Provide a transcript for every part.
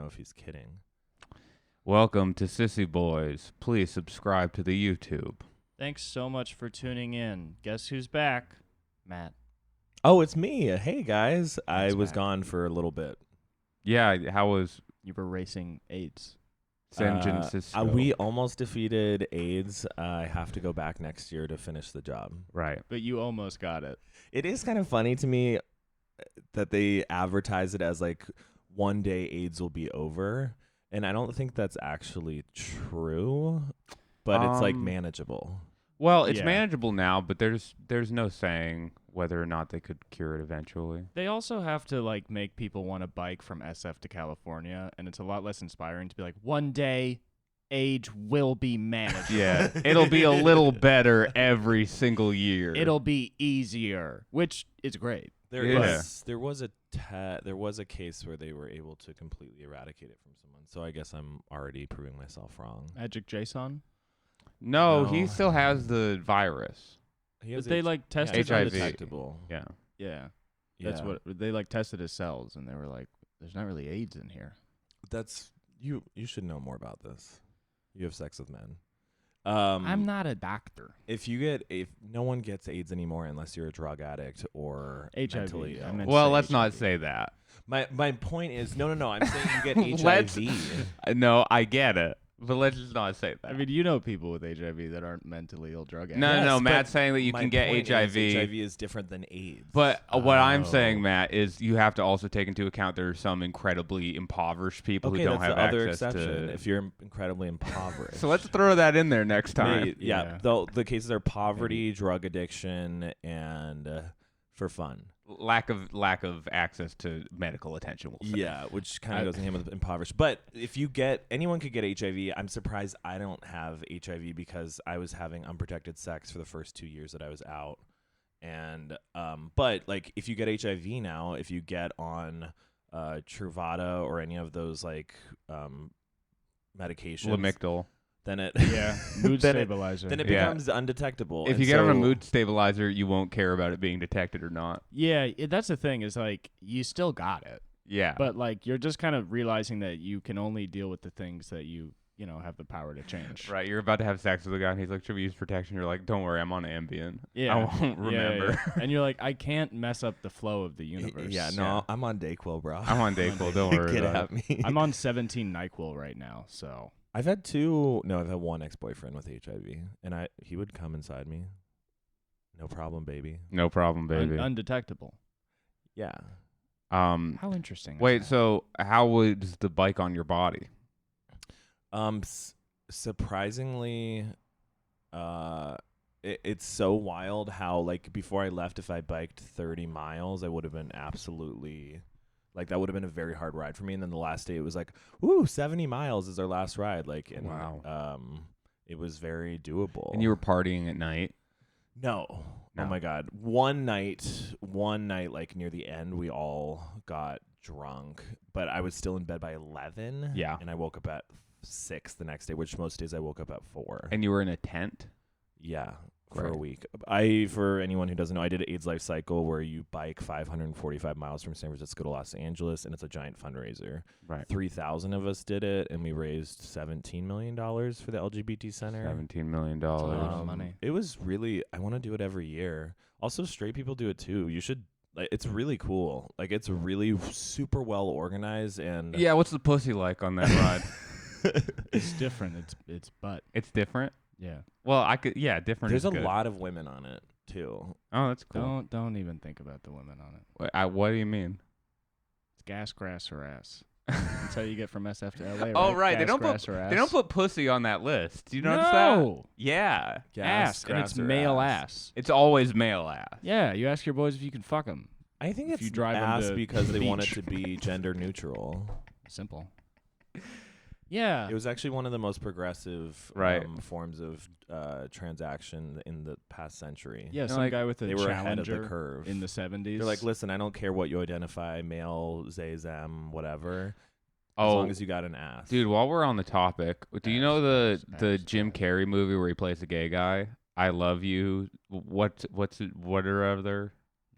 know if he's kidding. Welcome to Cissy Boys. Please subscribe to the YouTube. Thanks so much for tuning in. Guess who's back? Matt. Oh, it's me. Hey, guys. I Matt's was back. gone for a little bit. Yeah, how was You were racing AIDS. San Francisco? We almost defeated AIDS. I have to go back next year to finish the job. Right. But you almost got it. It is kind of funny to me that they advertise it as like one day AIDS will be over. And I don't think that's actually true, but it's like manageable. Well, it's Yeah. manageable now, but there's no saying whether or not they could cure it eventually. They also have to like make people want to bike from SF to California, and it's a lot less inspiring to be like, one day AIDS will be manageable. Yeah, it'll be a little better every single year. It'll be easier, which is great. There Yeah. was a case where they were able to completely eradicate it from someone. So I guess I'm already proving myself wrong. Magic Jason? No, No. he still has the virus. He But has they like tested HIV. undetectable. Yeah. Yeah. That's what they like tested his cells, and they were like, there's not really AIDS in here. That's you should know more about this. You have sex with men. I'm not a doctor. If no one gets AIDS anymore unless you're a drug addict or HIV, mentally I ill. meant- Well, say let's not HIV. say that. My point is no. I'm saying you get Let's- HIV. No, I get it, but let's just not say that. I mean, you know people with HIV that aren't mentally ill drug addicts. no, Yes, no, but Matt's saying that you my can get point is HIV. HIV is different than AIDS. But what I'm saying, Oh. Matt, is you have to also take into account there are some incredibly impoverished people Okay, who don't that's have the other access exception. to. If you're incredibly impoverished. So let's throw that in there next time. Yeah. The cases are poverty, drug addiction, and for fun. Lack of access to medical attention. We'll say. Yeah, which kind of goes in hand with impoverished. But if anyone could get HIV. I'm surprised I don't have HIV because I was having unprotected sex for the first 2 years that I was out. And but like if you get HIV now, if you get on Truvada or any of those like medications, Lamictal. then it Yeah, mood then stabilizer. then it Yeah. becomes undetectable. If And you get on a so- mood stabilizer, you won't care about it being detected or not. yeah, that's the thing is like you still got it, Yeah. but like you're just kind of realizing that you can only deal with the things that you have the power to change. Right, you're about to have sex with a guy, and he's like, "Should we use protection?" You're like, "Don't worry, I'm on Ambien. Yeah, I won't remember. Yeah. And you're like, I can't mess up the flow of the universe. Yeah, no, Yeah. I'm on Dayquil, bro. I'm on Dayquil. Don't worry Get about at it." me. I'm on 17 NyQuil right now, so I've had one ex-boyfriend with HIV, and he would come inside me. No problem, baby. No problem, baby. undetectable. Yeah. How interesting. is Wait, that? so how was the bike on your body? Surprisingly, it's so wild how like before I left, if I biked 30 miles, I would have been absolutely like that would have been a very hard ride for me. And then the last day, it was like, ooh, 70 miles is our last ride. Like, and, Wow. it was very doable. And you were partying at night? No. No. Oh my God. One night, like near the end, we all got drunk, but I was still in bed by 11. Yeah. And I woke up at 6 the next day, which most days I woke up at 4. And you were in a tent? Yeah. For Right. a week. For anyone who doesn't know, I did an AIDS life cycle where you bike 545 miles from San Francisco to Los Angeles, and it's a giant fundraiser. Right. 3,000 of us did it, and we raised $17 million for the LGBT Center. $17 million. a lot of money. It was really, I want to do it every year. Also, straight people do it too. You should, like, it's really cool. Like, it's really super well organized, and Yeah, what's the pussy like on that ride? It's different. It's butt. It's different? Yeah. Well, different there's is a good. lot of women on it too. Oh, that's cool. Don't even think about the women on it. What do you mean? It's gas, grass, or ass. That's how you get from SF to LA. Oh, right. right. They Gas, don't grass, put or ass. they don't put pussy on that list. Do you notice that? No. Yeah. Ass, and it's male ass. It's always male ass. Yeah, you ask your boys if you can fuck them. I think If it's you drive 'em ass to because the they want it beach. to be gender neutral. Simple. Yeah. It was actually one of the most progressive Right. forms of transaction in the past century. Yeah, No, some like, guy with a they were ahead of the Challenger curve. in the 70s. They're like, listen, I don't care what you identify, male, they, them, whatever. As Oh, long as you got an ass. dude, while we're on the topic, do you know the ass, Jim Carrey movie where he plays a gay guy? I Love You. What are other?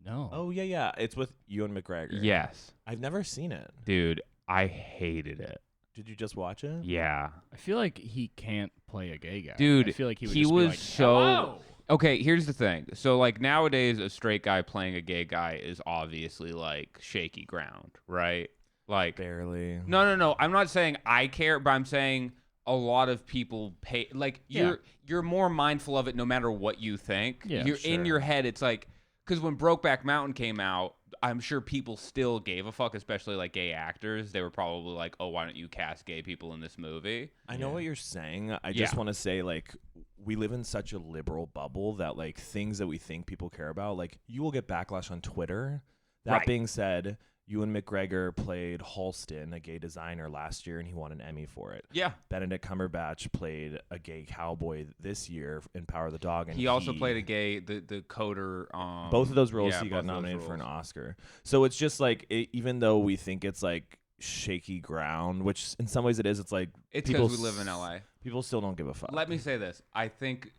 No. Oh, yeah. It's with Ewan McGregor. Yes, I've never seen it. dude. I hated it. Did you just watch it? Yeah. I feel like he can't play a gay guy. Dude, I feel like he would he just was be like, so... "Hello!" Okay, here's the thing. So, like, nowadays, a straight guy playing a gay guy is obviously, like, shaky ground, right? Like... Barely. No. I'm not saying I care, but I'm saying a lot of people pay... Like, you're more mindful of it no matter what you think. Yeah, you're sure. in your head, it's like... Because when Brokeback Mountain came out, I'm sure people still gave a fuck, especially like gay actors. They were probably like, "Oh, why don't you cast gay people in this movie?" I know what you're saying. I just want to say, like, we live in such a liberal bubble that, like, things that we think people care about, like, you will get backlash on Twitter. That Right. being said, Ewan McGregor played Halston, a gay designer, last year, and he won an Emmy for it. Yeah. Benedict Cumberbatch played a gay cowboy this year in Power of the Dog, and He also played a gay, the coder. Both of those roles, yeah, he both got of those nominated for an roles. Oscar. So it's just like, even though we think it's like shaky ground, which in some ways it is, it's like It's people because we live in LA. People still don't give a fuck. Let me say this. I think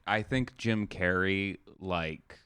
Jim Carrey, like,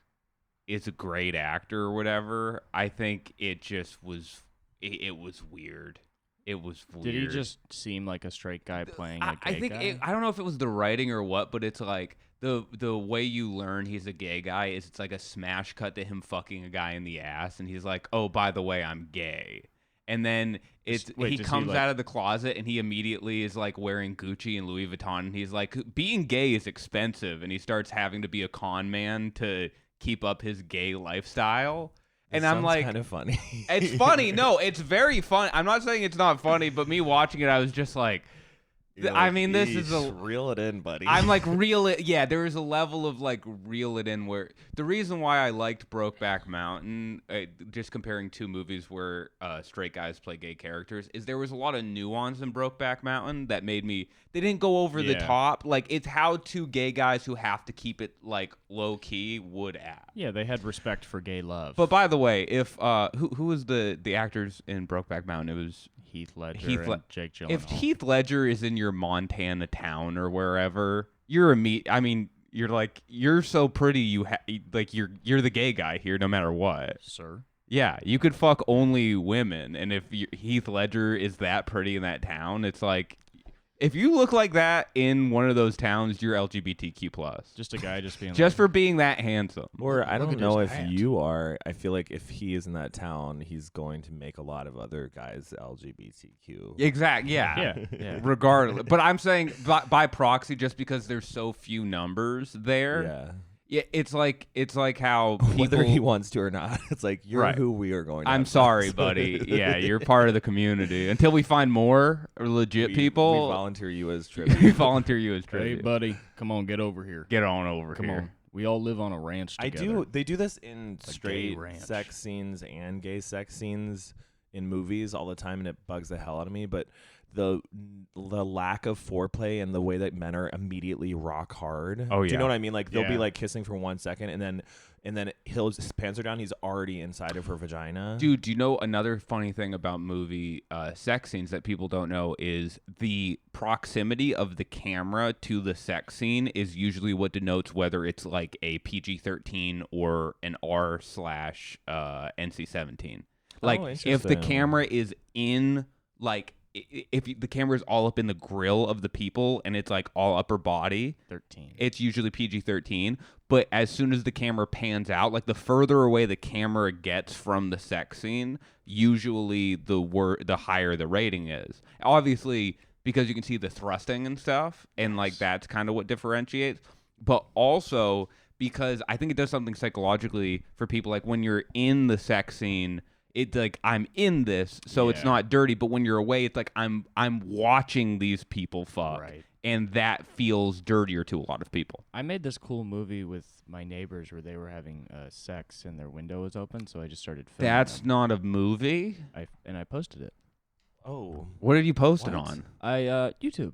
is a great actor or whatever. I think it just was, it was weird. It was weird. Did he just seem like a straight guy playing a gay I think guy? I don't know if it was the writing or what, but it's like the way you learn he's a gay guy is it's like a smash cut to him fucking a guy in the ass, and he's like, "Oh, by the way, I'm gay." And then he does he, comes like- out of the closet and he immediately is like wearing Gucci and Louis Vuitton, and he's like, being gay is expensive, and he starts having to be a con man to keep up his gay lifestyle. And I'm like, kind of funny. it's funny. No, it's very fun. I'm not saying it's not funny, but me watching it, I was just like, I mean, this is a reel it in, buddy. I'm like reel it. Yeah, there is a level of like reel it in where the reason why I liked Brokeback Mountain, just comparing two movies where straight guys play gay characters, is there was a lot of nuance in Brokeback Mountain that made me. They didn't go over the top. Like, it's how two gay guys who have to keep it like low key would act. Yeah, they had respect for gay love. But by the way, if who was the actors in Brokeback Mountain? It was Heath Ledger and Jake Gyllenhaal. If Heath Ledger is in your Montana town or wherever, you're you're like, you're so pretty, you're the gay guy here no matter what. Sir. Yeah, you could fuck only women, and if Heath Ledger is that pretty in that town, it's like, if you look like that in one of those towns, you're LGBTQ+. Just a guy just being Just like, for being that handsome. Or I Look don't at know his if hat. you are. I feel like if he is in that town, he's going to make a lot of other guys LGBTQ. Exactly. Yeah. yeah. Regardless, but I'm saying by proxy, just because there's so few numbers there. Yeah. Yeah, it's like how people, Whether he wants to or not, it's like you're Right. who we are going to. I'm have sorry, sex buddy. with. Yeah, you're part of the community. Until we find more legit We people, volunteer you as we tribute. volunteer you as Hey, tribute. buddy, come on, get over here. Get on over Come here. on. We all live on a ranch I together. do. They do this in A gay straight ranch. sex scenes and gay sex scenes in movies all the time, and it bugs the hell out of me. But the lack of foreplay and the way that men are immediately rock hard. Oh, Do you yeah. know what I mean? Like they'll be Yeah. like kissing for 1 second, and then his pants are down. He's already inside of her vagina. Dude, do you know another funny thing about movie sex scenes that people don't know is the proximity of the camera to the sex scene is usually what denotes whether it's like a PG-13 or an R/NC-17. Like, if the interesting. camera is in, like, if the camera is all up in the grill of the people and it's like all upper body, 13. it's usually PG-13. But as soon as the camera pans out, like the further away the camera gets from the sex scene, usually the higher the rating is. Obviously, because you can see the thrusting and stuff, and like that's kind of what differentiates. But also because I think it does something psychologically for people, like when you're in the sex scene, it's like, I'm in this, so it's Yeah. not dirty. But when you're away, it's like I'm watching these people fuck. Right. And that feels dirtier to a lot of people. I made this cool movie with my neighbors where they were having sex and their window was open, so I just started filming That's them. not a movie. I posted it. Oh, What did you post it What? on? YouTube.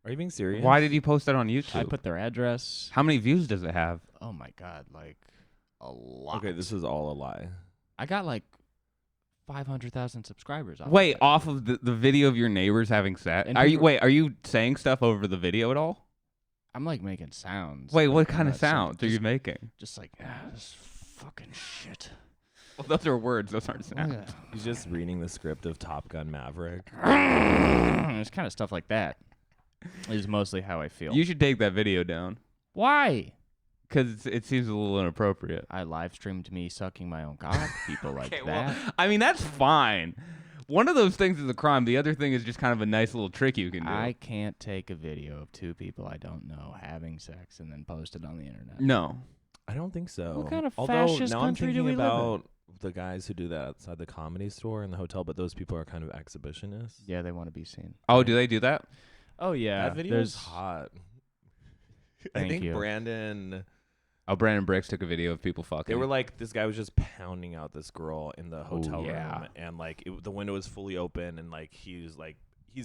are you being serious? Why did you post that on YouTube? I put their address. How many views does it have? Oh my god, like a lot. Okay, this is all a lie. I got like 500,000 subscribers. Off Wait, of it. off of the video of your neighbors having sex? And Are you people- are you saying stuff over the video at all? I'm like making sounds. Wait, like, what I'm kind of not saying- sounds are you making? Just like this fucking shit. Well, those are words. Those aren't sounds. He's just reading the script of Top Gun Maverick. It's kind of stuff like that. Is mostly how I feel. You should take that video down Why? because it seems a little inappropriate. I live streamed me sucking my own cock. People like that. I mean, that's fine. One of those things is a crime. The other thing is just kind of a nice little trick you can do. I can't take a video of two people I don't know having sex and then post it on the internet. No. I don't think so. What kind of Although fascist now I'm country thinking do we live in? about the guys who do that outside the Comedy Store and the hotel, but those people are kind of exhibitionists. Yeah, they want to be seen. Oh, do they do that? Oh yeah, That video is hot. I Thank think you. Brandon. Oh, Brandon Briggs took a video of people fucking. They were like, this guy was just pounding out this girl in the hotel yeah. room, and like the window was fully open, and like he's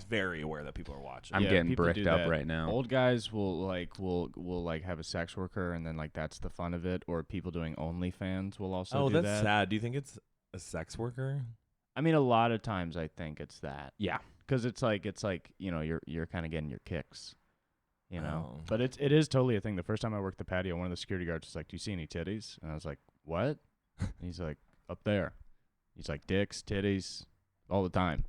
very aware that people are watching. I'm Yeah, getting people bricked do up that. right now. Old guys will have a sex worker and then like that's the fun of it. Or people doing OnlyFans will also Oh, do that's that. sad. Do you think it's a sex worker? I mean, a lot of times I think it's that. Yeah. Because it's like you're kind of getting your kicks, Oh. But it is totally a thing. The first time I worked the patio, one of the security guards was like, "Do you see any titties?" And I was like, "What?" And he's like, "Up there." He's like, "Dicks, titties, all the time."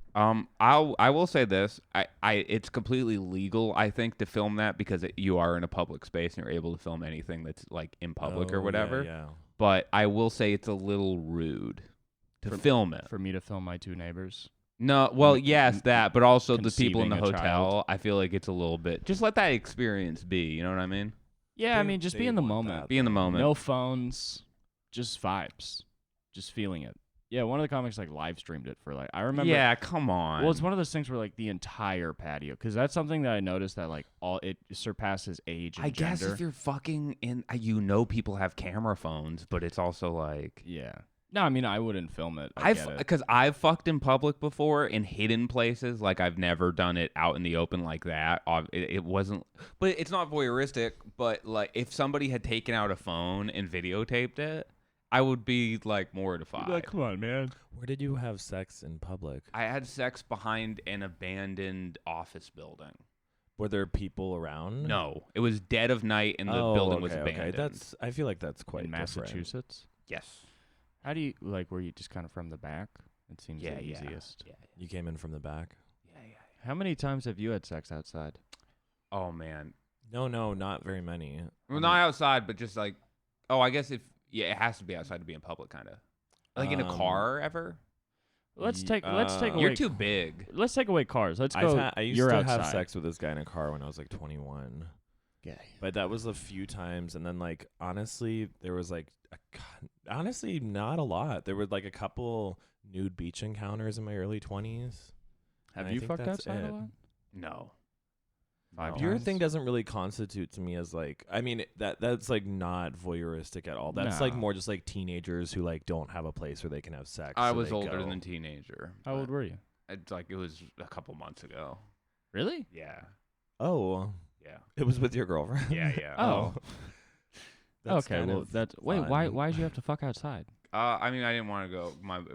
I will say this. It's completely legal, I think, to film that because you are in a public space and you're able to film anything that's like in public or whatever. Yeah. But I will say it's a little rude to film it. For me to film my two neighbors. No, well, yes, that, but also the people in the conceiving a hotel. child. I feel like it's a little bit. Just let that experience be. You know what I mean? Yeah, I mean, just be in the want moment. that, Be in the moment. No phones, just vibes, just feeling it. Yeah, one of the comics like live streamed it for like I remember. Yeah, come on. Well, it's one of those things where like the entire patio, because that's something that I noticed that like it surpasses age and I guess gender. if you're fucking in, people have camera phones, but it's also like. Yeah. No, I mean I wouldn't film it. I get it. Because I've fucked in public before in hidden places. Like I've never done it out in the open like that. It wasn't, but it's not voyeuristic. But like if somebody had taken out a phone and videotaped it, I would be like mortified. You'd be like, come on, man. Where did you have sex in public? I had sex behind an abandoned office building. Were there people around? No, it was dead of night and the building was abandoned. Okay. I feel like that's quite In different. Massachusetts. Yes. How do you like? Were you just kind of from the back? It seems the Yeah. easiest. Yeah. You came in from the back. How many times have you had sex outside? Oh man. No, not very many. Well, not outside, but just like, I guess it has to be outside to be in public, kind of. Like in a car ever? Let's take away. You're too big. Let's take away cars. Let's go. I used you're to outside. have sex with this guy in a car when I was like 21. Gay. But that was a few times, and then like honestly, there was like honestly not a lot. There were like a couple nude beach encounters in my early 20s. Have and I you think fucked that's outside it. a lot? No. Five Your times? thing doesn't really constitute to me as like I mean that's like not voyeuristic at all. That's like No. more just like teenagers who like don't have a place where they can have sex. I so was they older go. than a teenager. How old were you? It's like it was a couple months ago. Really? Yeah. Oh, Yeah. it was with your girlfriend. Yeah. Oh. That's Okay. kind Well, of that's wait. fun. Why did you have to fuck outside? I mean, I didn't want to go.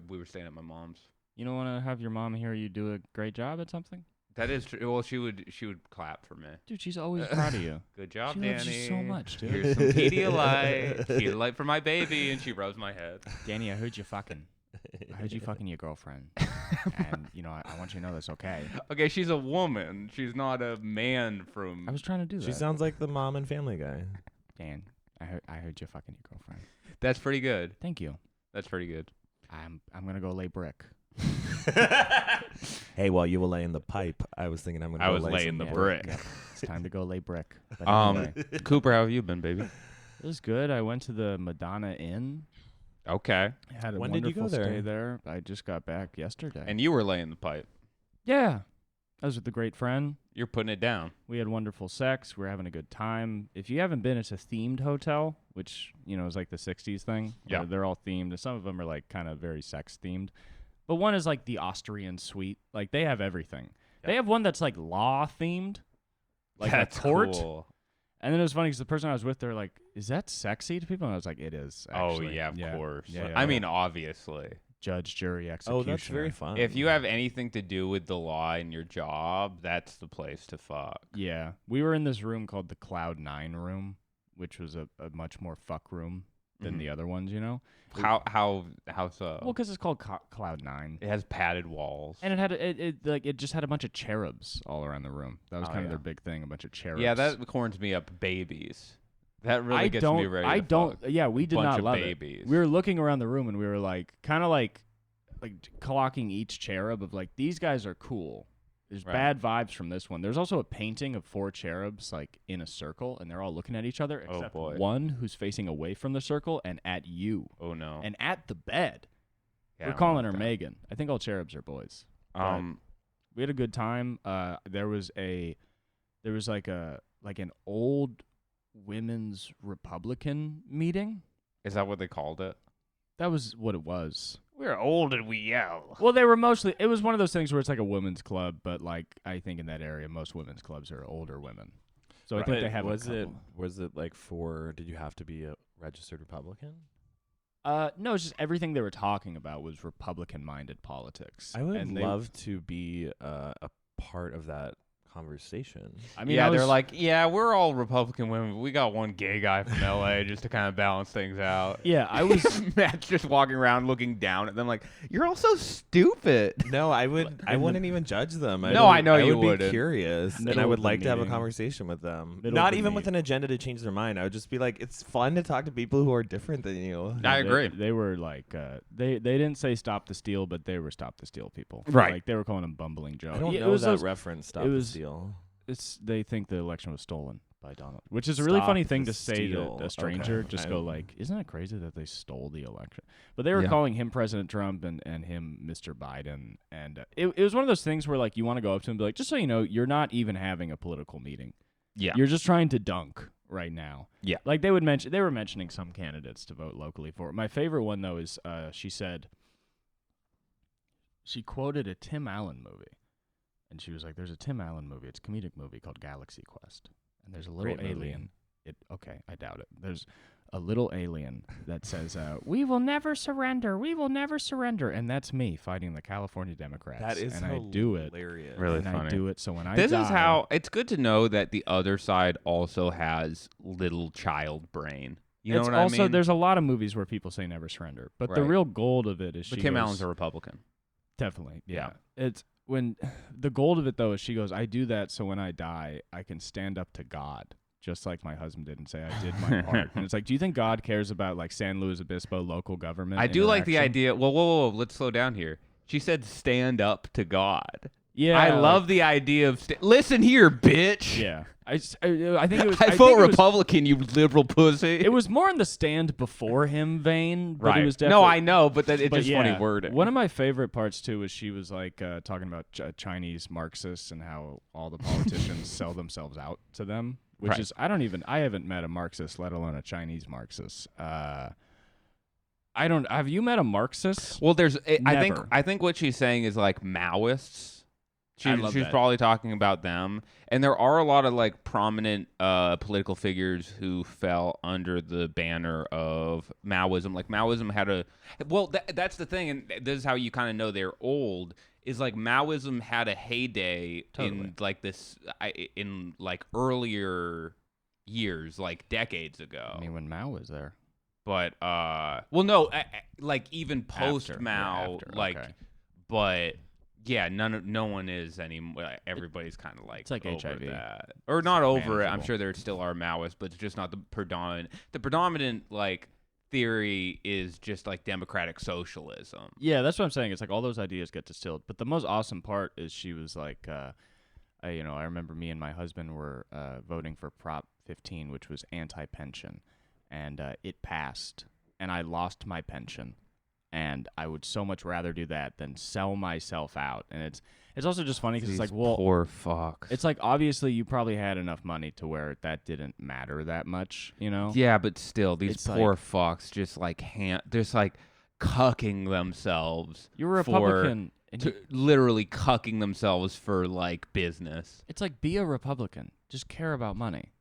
We were staying at my mom's. You don't want to have your mom hear you do a great job at something? That is true. Well, she would clap for me. Dude, she's always proud of you. Good job, She Danny. loves you so much, dude. Here's some Pedialyte. Pedialyte for my baby, and she rubs my head. Danny, I heard you fucking. I heard you fucking your girlfriend. And, I want you to know that's okay. Okay, she's a woman. She's not a man from. I was trying to do that. She sounds like the mom and Family Guy. Dan, I heard you fucking your girlfriend. That's pretty good. Thank you. That's pretty good. I'm going to go lay brick. Hey, while you were laying the pipe, I was thinking I'm gonna. I go was lay laying some the more. brick. Yeah, it's time to go lay brick. But anyway, Cooper, how have you been, baby? it was good. I went to the Madonna Inn. Okay. I had a When did you wonderful go there? stay there. I just got back yesterday. And you were laying the pipe. yeah, I was with a great friend. You're putting it down. We had wonderful sex. We were having a good time. If you haven't been, it's a themed hotel, which, is like the 60s thing. Yeah. where they're all themed. And some of them are like kind of very sex themed. But one is like the Austrian suite. Like they have everything. Yeah. They have one that's like law themed. Like That's a court. cool. And then it was funny because the person I was with, they're like, is that sexy to people? And I was like, it is, actually. Oh, yeah, of course. Yeah, I mean, obviously. Judge, jury, executioner. Oh, that's very fun. If you have anything to do with the law in your job, that's the place to fuck. Yeah. We were in this room called the Cloud 9 room, which was a much more fuck room. than the other ones, you know. How so? Well, because it's called Cloud 9. It has padded walls. And it just had a bunch of cherubs all around the room. That was kind of their big thing, a bunch of cherubs. Yeah, that corns me up. Babies. That really gets me ready. I don't. Fuck. Yeah, we did Bunch not of love babies. it. We were looking around the room and we were like, kind of like clocking each cherub of like, these guys are cool. There's bad vibes from this one. There's also a painting of 4 cherubs like in a circle, and they're all looking at each other, except one who's facing away from the circle and at you. Oh no! And at the bed. Yeah, we're calling her Megan. I think all cherubs are boys. We had a good time. There was like an old women's Republican meeting. Is that what they called it? That was what it was. We're old and we yell. Well, it was one of those things where it's like a women's club, but like I think in that area, most women's clubs are older women. So I think they have was it like did you have to be a registered Republican? No, it's just everything they were talking about was Republican-minded politics. I would love to be a part of that conversation. I mean, they're like, we're all Republican women, but we got one gay guy from LA just to kind of balance things out. Yeah, I was Matt's just walking around looking down at them like, you're all so stupid. No, I wouldn't even judge them. I know you would wouldn't. be curious, and I would like to have a conversation with them. Not even with an agenda to change their mind. I would just be like, it's fun to talk to people who are different than you. I agree. They were like, they didn't say stop the steal, but they were stop the steal people. Right. Like they were calling them bumbling Joe. I don't know that reference. Stop the steal. They think the election was stolen by Donald, which is a really funny thing to say to a stranger. Okay. Just go like, isn't it crazy that they stole the election? But they were calling him President Trump and him Mr. Biden. And it was one of those things where like you want to go up to him and be like, just so you know, you're not even having a political meeting. Yeah. You're just trying to dunk right now. Yeah. Like they were mentioning some candidates to vote locally for. My favorite one though is she quoted a Tim Allen movie. And she was like, there's a Tim Allen movie. It's a comedic movie called Galaxy Quest. And there's a little alien. Okay, I doubt it. There's a little alien that says, we will never surrender. We will never surrender. And that's me fighting the California Democrats. That is and hilarious. I do it. Really and funny. I do it so when I This die, is how it's good to know that the other side also has little child brain. You know what I mean? There's a lot of movies where people say never surrender. But the real gold of it is but Tim Allen's a Republican. Definitely, yeah. It's when the gold of it though is she goes, I do that so when I die, I can stand up to God, just like my husband did and say I did my part. And it's like, do you think God cares about like San Luis Obispo local government? I do like the idea. Whoa, let's slow down here. She said stand up to God. Yeah, I love the idea of listen here, bitch. Yeah, I think it was. I vote Republican, you liberal pussy. It was more in the stand before him vein, but right? it was definitely. No, I know, but it's just funny wording. One of my favorite parts too was she was like talking about Chinese Marxists and how all the politicians sell themselves out to them, which is I haven't met a Marxist, let alone a Chinese Marxist. Have you met a Marxist? Well, Never. I think what she's saying is like Maoists. She's probably talking about them. And there are a lot of like prominent political figures who fell under the banner of Maoism. Like Maoism had that's the thing, and this is how you kind of know they're old, is like Maoism had a heyday in like this in like earlier years, like decades ago. I mean, when Mao was there. But like even post Mao, but yeah, no one is anymore. Everybody's kind of like it's like over HIV, that, or not over it. I'm manageable. sure there still are Maoists, but it's just not the predominant. The predominant like theory is just like democratic socialism. Yeah, that's what I'm saying. It's like all those ideas get distilled. But the most awesome part is she was like, I remember me and my husband were voting for Prop 15, which was anti-pension, and it passed, and I lost my pension. And I would so much rather do that than sell myself out. And it's also just funny because it's like, well, poor fucks. It's like obviously you probably had enough money to where that didn't matter that much, you know? Yeah, but still, these It's poor like, fucks just like just like cucking themselves. You're a Republican. Literally cucking themselves for like business. It's like, be a Republican. Just care about money.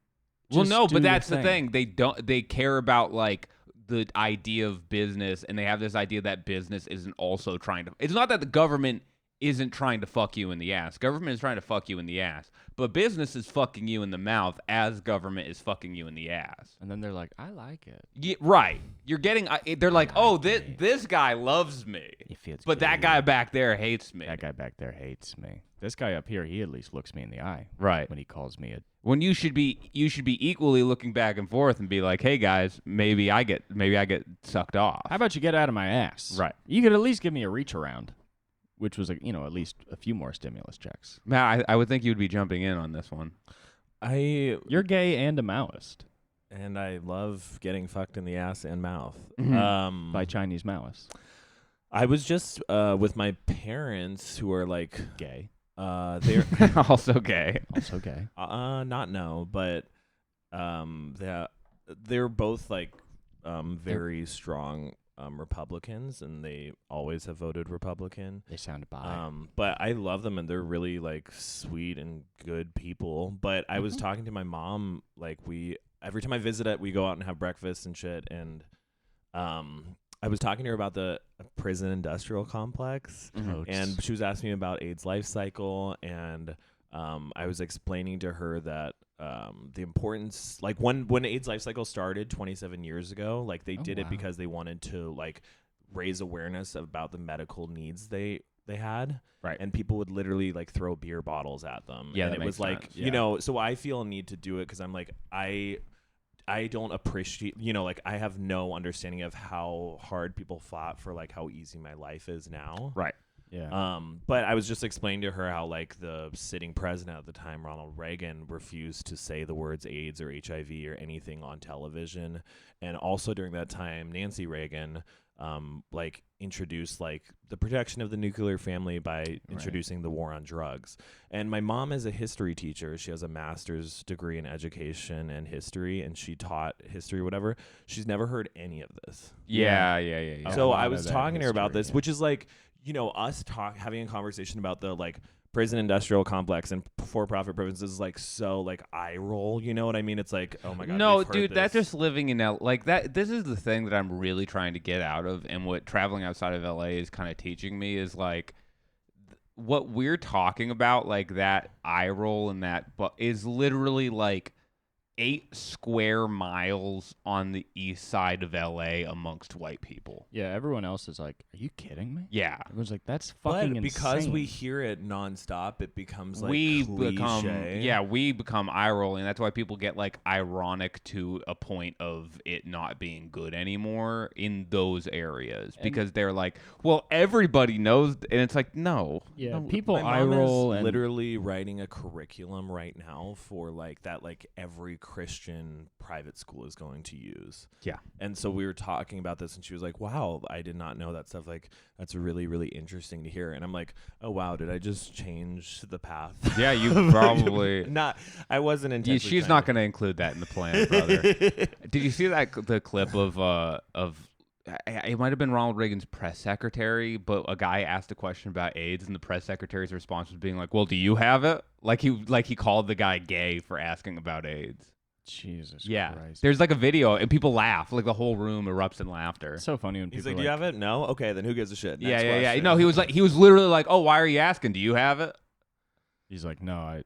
Well, no, but that's the thing. They care about like the idea of business, and they have this idea that business isn't also trying to. It's not that the government isn't trying to fuck you in the ass. Government is trying to fuck you in the ass. But business is fucking you in the mouth as government is fucking you in the ass. And then they're like, I like it. Yeah, right. You're getting, they're like, oh, this guy loves me. But that guy back there hates me. That guy back there hates me. This guy up here, he at least looks me in the eye. Right. When he calls me a... When you should be equally looking back and forth and be like, hey guys, maybe I get sucked off. How about you get out of my ass? Right. You could at least give me a reach around, which was, at least a few more stimulus checks. Matt, I would think you'd be jumping in on this one. You're gay and a Maoist. And I love getting fucked in the ass and mouth. By Chinese Maoists. I was just with my parents who are like Gay. They're also gay. Also gay. Not no, but they're both like very strong Republicans, and they always have voted Republican. They sound bi. But I love them, and they're really like sweet and good people. But I was talking to my mom, like every time I visit it, we go out and have breakfast and shit, and I was talking to her about the prison industrial complex, and she was asking me about AIDS life cycle, and I was explaining to her that the importance, like when AIDS life cycle started 27 years ago, like they did it because they wanted to like raise awareness about the medical needs they had, right? And people would literally like throw beer bottles at them, yeah, and that it was makes like sense. so I feel a need to do it because I'm like I don't appreciate, like I have no understanding of how hard people fought for like how easy my life is now. Right. Yeah. But I was just explaining to her how like the sitting president at the time, Ronald Reagan, refused to say the words AIDS or HIV or anything on television. And also during that time, Nancy Reagan like introduced like the protection of the nuclear family by introducing the war on drugs. And my mom is a history teacher. She has a master's degree in education and history, and she taught history or whatever. She's never heard any of this. Yeah. So I was talking to her about this, which is like, us having a conversation about the like prison industrial complex and for-profit prisons is like so like eye roll, you know what I mean? It's like, oh my god. No, dude, that's just living in L. Like that. This is the thing that I'm really trying to get out of, and what traveling outside of LA is kind of teaching me is like what we're talking about, like that eye roll and that, but is literally like 8 square miles on the east side of LA amongst white people. Yeah, everyone else is like, are you kidding me? Yeah. Everyone's like, that's fucking insane. Because we hear it nonstop, it becomes like we cliche. become eye rolling. That's why people get like ironic to a point of it not being good anymore in those areas, because they're like, well, everybody knows, and it's like, no. Yeah, No, people my eye mom roll is and literally writing a curriculum right now for like that, like every Christian private school is going to use. Yeah. And so we were talking about this, and she was like, wow, I did not know that stuff. Like, that's really, really interesting to hear. And I'm like, oh, wow, did I just change the path? Yeah, you probably. I wasn't intentionally. She's not going to include that in the plan, brother. Did you see the clip of it might have been Ronald Reagan's press secretary, but a guy asked a question about AIDS, and the press secretary's response was being like, well, do you have it? Like he called the guy gay for asking about AIDS. Jesus Christ. There's like a video, and people laugh. Like the whole room erupts in laughter. It's so funny when He's people like, do you have it? No? Okay, then who gives a shit? Next Yeah. question. No, he was literally like, oh, why are you asking? Do you have it? He's like, no,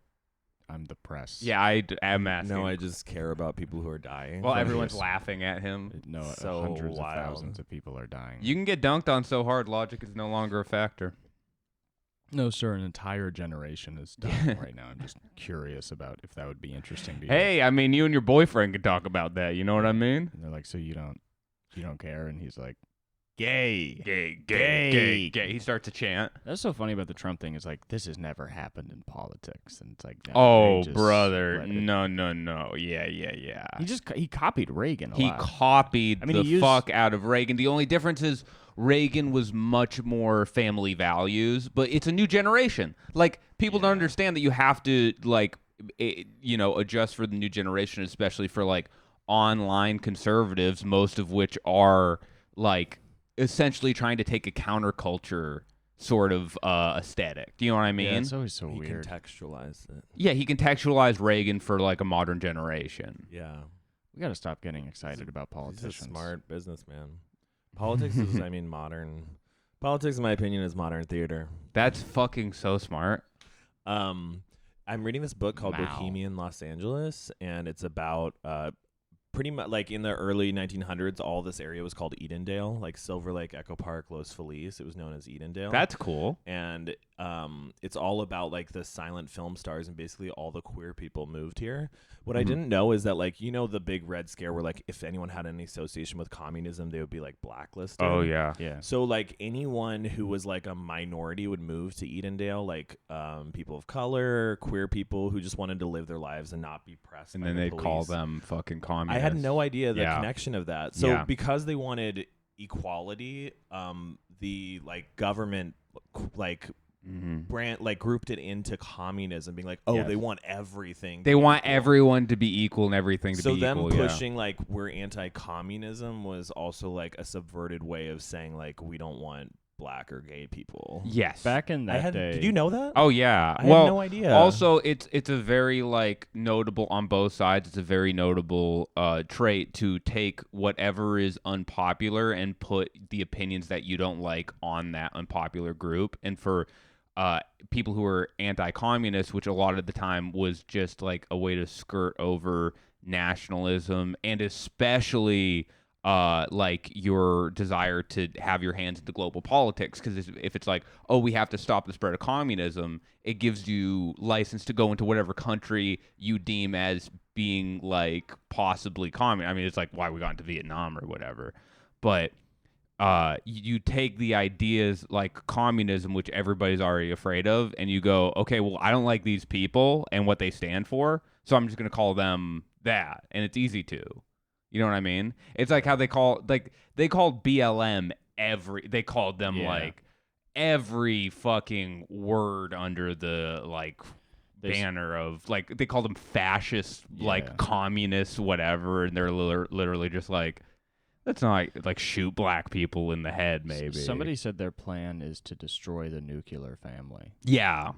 I'm the press. Yeah, I'm asking. No, I just care about people who are dying. Well, everyone's laughing at him. No, So hundreds wild. of thousands of people are dying. You can get dunked on so hard, logic is no longer a factor. No, sir, an entire generation is dying right now. I'm just curious about if that would be interesting to you. Hey, I mean, you and your boyfriend could talk about that. You know what I mean? And they're like, so you don't care? And he's like, Gay. He starts to chant. that's so funny about the Trump thing is like, this has never happened in politics. And it's like, no, Oh, they just brother. let it- No. Yeah. He copied Reagan a He lot. copied he used- fuck out of Reagan. The only difference is Reagan was much more family values, but it's a new generation. Like, people don't understand that you have to, like, adjust for the new generation, especially for, like, online conservatives, most of which are, like, essentially trying to take a counterculture sort of aesthetic. Do you know what I mean? Yeah, it's always so He weird. contextualized it. Yeah, he contextualized Reagan for, like, a modern generation. Yeah. We got to stop getting excited about He's politicians. a smart businessman. Politics is, modern Politics, in my opinion, is modern theater. That's fucking so smart. I'm reading this book called Wow. Bohemian Los Angeles, and it's about pretty much like in the early 1900s, all this area was called Edendale, like Silver Lake, Echo Park, Los Feliz. It was known as Edendale. That's cool. And it's all about like the silent film stars, and basically all the queer people moved here. What I didn't know is that, like, you know, the big Red Scare where like if anyone had any association with communism, they would be like blacklisted. Oh yeah. Yeah. So like anyone who was like a minority would move to Edendale, like people of color, queer people who just wanted to live their lives and not be pressed. And by then the they police. call them fucking communists. I had no idea the Yeah. connection of that. So Yeah. because they wanted equality, the like government like brand like grouped it into communism, being like, oh, Yes. they want everything. They to be want equal. everyone to be equal and everything to So be them equal. pushing like we're anti-communism was also like a subverted way of saying like we don't want black or gay people. Yeah. Yes. Back in that day. Did you know that? Oh yeah. I well, had no idea. Also, it's a very like notable on both sides. It's a very notable trait to take whatever is unpopular and put the opinions that you don't like on that unpopular group. And for people who are anti-communist, which a lot of the time was just like a way to skirt over nationalism and especially like your desire to have your hands in the global politics, because if it's like, oh, we have to stop the spread of communism, it gives you license to go into whatever country you deem as being like possibly communist. I mean, it's like why we got into Vietnam or whatever. But you take the ideas like communism, which everybody's already afraid of, and you go, okay, well, I don't like these people and what they stand for, so I'm just going to call them that, and it's easy to. You know what I mean? It's like how they called BLM they called them like every fucking word under the like banner of like, they called them fascist, like communists, whatever, and they're literally just like, let's not like shoot black people in the head. Maybe Somebody said their plan is to destroy the nuclear family. Yeah.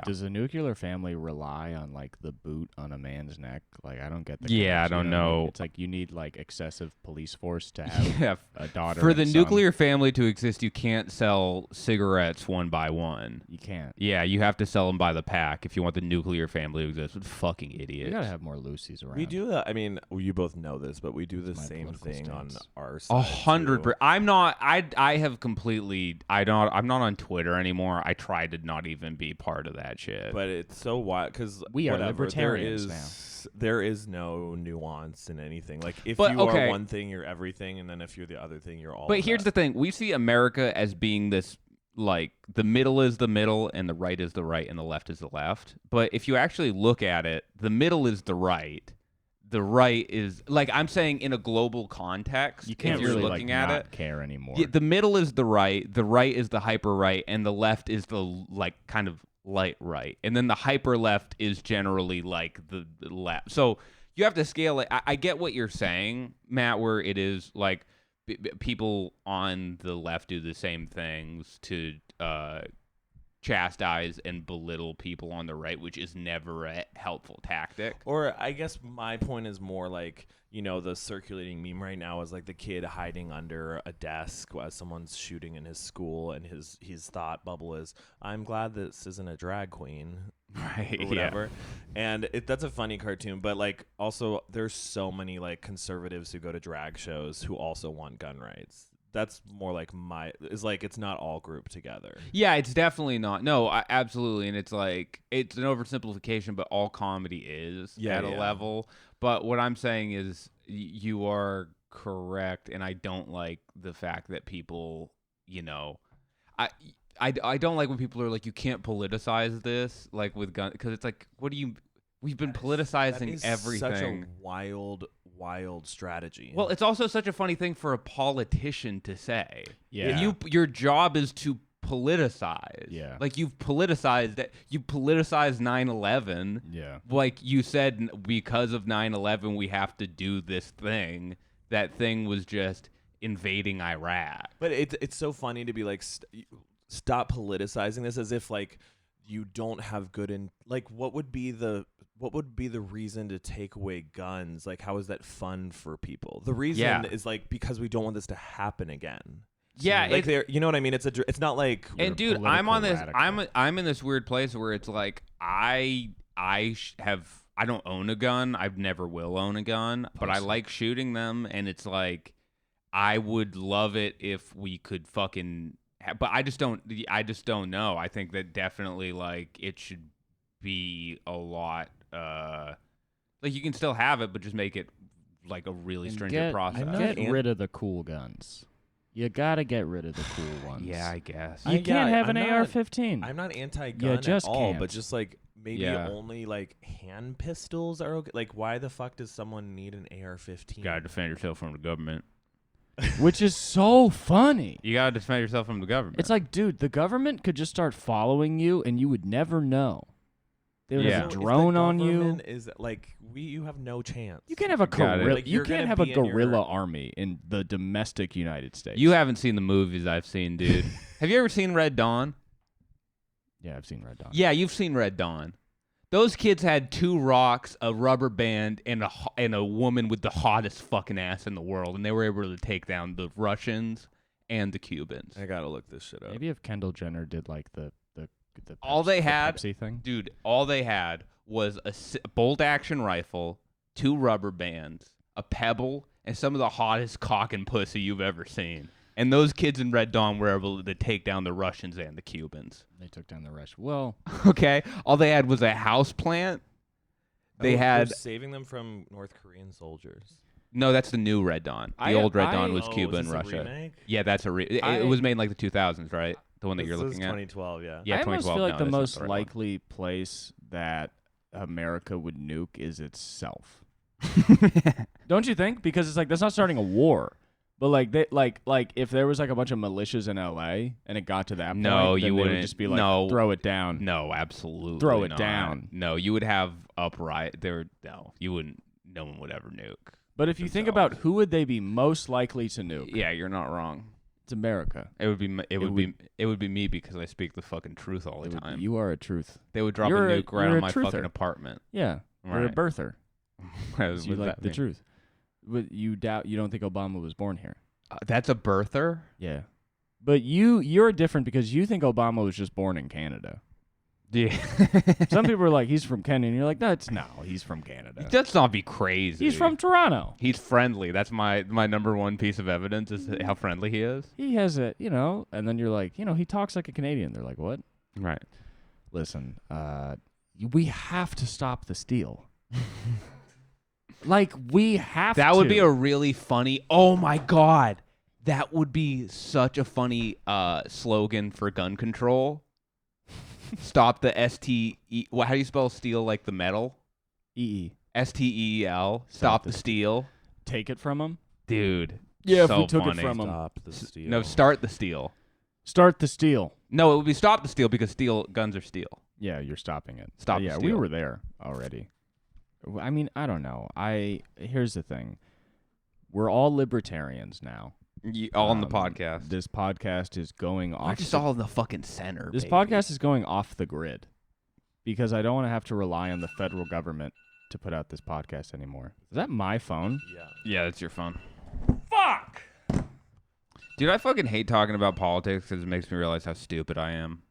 Does the nuclear family rely on like the boot on a man's neck? Like, I don't get the. Yeah, I connection, don't you know what I mean? know. It's like you need like excessive police force to have Yeah. a daughter. For and the son. nuclear family to exist, you can't sell cigarettes one by one. You can't. Yeah, you have to sell them by the pack if you want the nuclear family to exist. What fucking idiots. You gotta have more Lucy's around. We do I mean, you both know this, but we do the It's my same political thing on stance. our side. 100%. too. I'm not. I have completely. I'm not on Twitter anymore. I try to not even be part of that shit. But it's so wild because We are libertarians there is no nuance in anything. Like if But, you okay. are one thing, you're everything, and then if you're the other thing, you're all. But here's the thing: we see America as being this, like, the middle is the middle, and the right is the right, and the left is the left. But if you actually look at it, the middle is the right. The right is, like, I'm saying in a global context. You can't if you're really looking like at not it. care anymore. Yeah, the middle is the right is the hyper right, and the left is the like kind of light right, and then the hyper left is generally like the left. So you have to scale it. I get what you're saying, Matt, where it is like people on the left do the same things to chastise and belittle people on the right, which is never a helpful tactic. Or I guess my point is more like, you know, the circulating meme right now is like the kid hiding under a desk as someone's shooting in his school, and his thought bubble is, I'm glad this isn't a drag queen. Right. Or whatever. And that's a funny cartoon, but like also there's so many like conservatives who go to drag shows who also want gun rights. That's more like it's not all grouped together. Yeah, it's definitely not. No, absolutely. And it's like, it's an oversimplification, but all comedy is at a level. But what I'm saying is you are correct. And I don't like the fact that people, you know, I don't like when people are like, you can't politicize this, like with guns, because it's like, we've been politicizing everything. Such a wild strategy. Well, it's also such a funny thing for a politician to say. Yeah. Your job is to politicize. Yeah. Like you've politicized it. You politicized 9/11. Yeah. Like you said, because of 9/11, we have to do this thing. That thing was just invading Iraq. But it's so funny to be like, stop politicizing this, as if like you don't have good in like what would be the reason to take away guns? Like, how is that fun for people? The reason is like because we don't want this to happen again. Yeah, like they're, you know what I mean? It's not like. And dude, I'm on this. radical. I'm in this weird place where it's like I don't own a gun. I never will own a gun, but I like shooting them, and it's like I would love it if we could fucking. But I just don't know. I think that definitely like it should be a lot. Like you can still have it, but just make it like a really stringent process. Get rid of the cool guns. You gotta get rid of the cool ones. Yeah, I guess. You can't have an AR-15. I'm not anti-gun at all, can't. but just like maybe only like hand pistols are okay. Like, why the fuck does someone need an AR-15? You gotta defend yourself from the government. Which is so funny. You gotta defend yourself from the government. It's like, dude, the government could just start following you, and you would never know. They would have a drone on you. Is like you have no chance. You can't have a guerrilla. Like, you can't have a guerrilla army in the domestic United States. You haven't seen the movies I've seen, dude. Have you ever seen Red Dawn? Yeah, I've seen Red Dawn. Yeah, you've seen Red Dawn. Those kids had 2 rocks, a rubber band, and a woman with the hottest fucking ass in the world, and they were able to take down the Russians and the Cubans. I gotta look this shit up. Maybe if Kendall Jenner did like the all they had, Pepsi thing. Dude, all they had was a bolt action rifle, 2 rubber bands, a pebble, and some of the hottest cock and pussy you've ever seen. And those kids in Red Dawn were able to take down the Russians and the Cubans. They took down the Russians. Well, okay. All they had was a house plant. They're saving them from North Korean soldiers. No, that's the new Red Dawn. The old Red Dawn was Cuba and Russia. Remake? Yeah, that's it was made in like the 2000s, right? The one that you're looking at. 2012, yeah. Yeah, I 2012. almost feel like no, the that's not most the right likely place that America would nuke is itself. Don't you think? Because it's like that's not starting a war. But like they like if there was like a bunch of militias in LA and it got to that point, No, then you they wouldn't. would just be like, No. throw it down. No, absolutely. Throw it not. down. No, you would have upright. No, you wouldn't. No one would ever nuke. But if you think about who would they be most likely to nuke? Yeah, you're not wrong. It's America. It would be me because I speak the fucking truth all the time. You are a truth. They would drop You're a a- nuke right you're on a my truther. fucking apartment. Yeah, you're a Right. birther. What You does like that the mean? truth. But you don't think Obama was born here. That's a birther? Yeah. But you're different because you think Obama was just born in Canada. Yeah. Some people are like, he's from Canada, and you're like, he's from Canada. Let's not be crazy. He's from Toronto. He's friendly. That's my number one piece of evidence is how friendly he is. He has a, and then you're like, he talks like a Canadian. They're like, what? Right. Listen, we have to stop the steal. Like, we have to. That would be a really funny. Oh my God. That would be such a funny slogan for gun control. Stop the STE. How do you spell steal like the metal? EE. STEEL. Stop the steal. Take it from him? Dude. Yeah, so if we took funny. it from him. Stop the steal. No, start the steal. Start the steal. No, it would be stop the steal because guns are steel. Yeah, you're stopping it. Stop the Yeah, steal. we were there already. I mean, I don't know. Here's the thing. We're all libertarians now. All on the podcast. This podcast is going off. We're just all in the fucking center. This baby. podcast is going off the grid because I don't want to have to rely on the federal government to put out this podcast anymore. Is that my phone? Yeah. Yeah, that's your phone. Fuck! Dude, I fucking hate talking about politics because it makes me realize how stupid I am.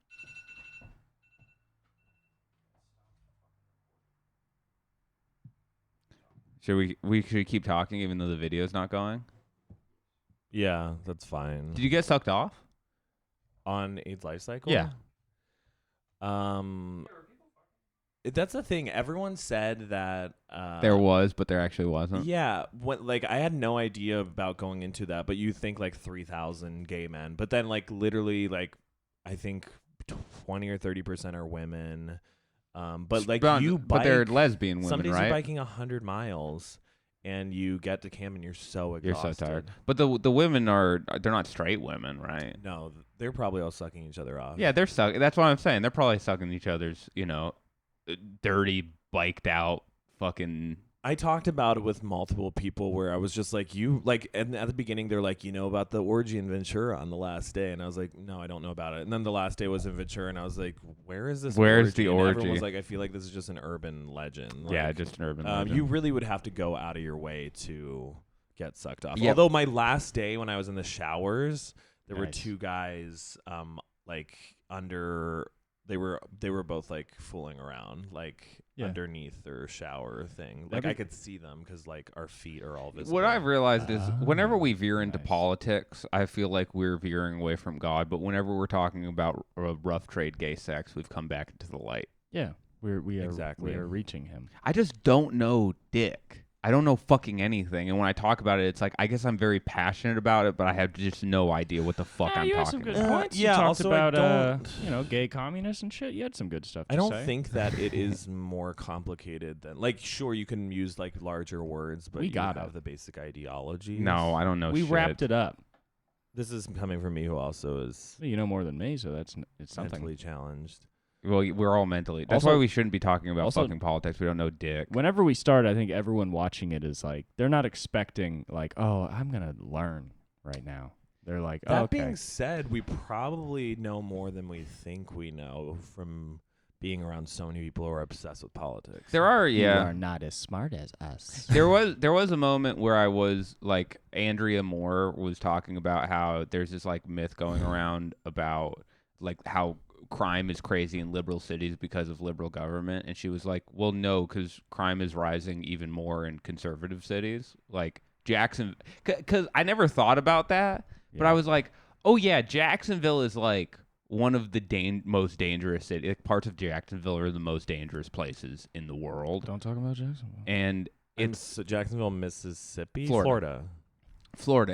Should we keep talking even though the video's not going? Yeah, that's fine. Did you get sucked off? On AIDS life cycle? Yeah. That's the thing. Everyone said that There was, but there actually wasn't. Yeah, I had no idea about going into that, but you think like 3,000 gay men, but then like literally like I think 20 or 30% are women. But like but they're lesbian women, some days right? you're biking 100 miles and you get to camp and you're so exhausted. You're so tired. But the women they're not straight women, right? No, they're probably all sucking each other off. Yeah, they're sucking. That's what I'm saying. They're probably sucking each other's, dirty, biked out, fucking. I talked about it with multiple people where I was just like, and at the beginning they're like, about the orgy in Ventura on the last day, and I was like, no, I don't know about it. And then the last day was in Ventura, and I was like, where is this? Where's the And orgy? everyone was like, I feel like this is just an urban legend. Yeah, just an urban legend. You really would have to go out of your way to get sucked off. Yeah. Although my last day when I was in the showers, There were Nice. 2 guys, like under. They were both like fooling around, like Yeah. underneath their shower thing. Like I could see them because like our feet are all visible. What I've realized is whenever we veer into nice. politics, I feel like we're veering away from God. But whenever we're talking about rough trade gay sex, we've come back into the light. Yeah, we are Exactly. we are reaching him. I just don't know dick. I don't know fucking anything. And when I talk about it, it's like, I guess I'm very passionate about it, but I have just no idea what the fuck I'm you had some talking good about. points. yeah, You talked also, I about don't- gay communists and shit. You had some good stuff to I don't say. think that it is more complicated than like. Sure, you can use like larger words, but We you got have it. the basic ideology. No, I don't know we shit. wrapped it up. This is coming from me, who also is You know more than me, so it's something. mentally challenged. Well, we're all mentally. That's Also- why we shouldn't be talking about also- fucking politics. We don't know dick. Whenever we start, I think everyone watching it is like, they're not expecting like, oh, I'm gonna learn right now. They're like, That oh, okay. being said, we probably know more than we think we know from being around so many people who are obsessed with politics. There are, You yeah. are not as smart as us. There was a moment where I was like, Andrea Moore was talking about how there's this like myth going around about like how crime is crazy in liberal cities because of liberal government, and she was like, well, no, because crime is rising even more in conservative cities like Jackson, because I never thought about that, but Yeah. I was like, oh yeah, Jacksonville is like one of the most dangerous cities. Like, parts of Jacksonville are the most dangerous places in the world, Don't talk about Jacksonville. and It's Jacksonville, Mississippi, Florida.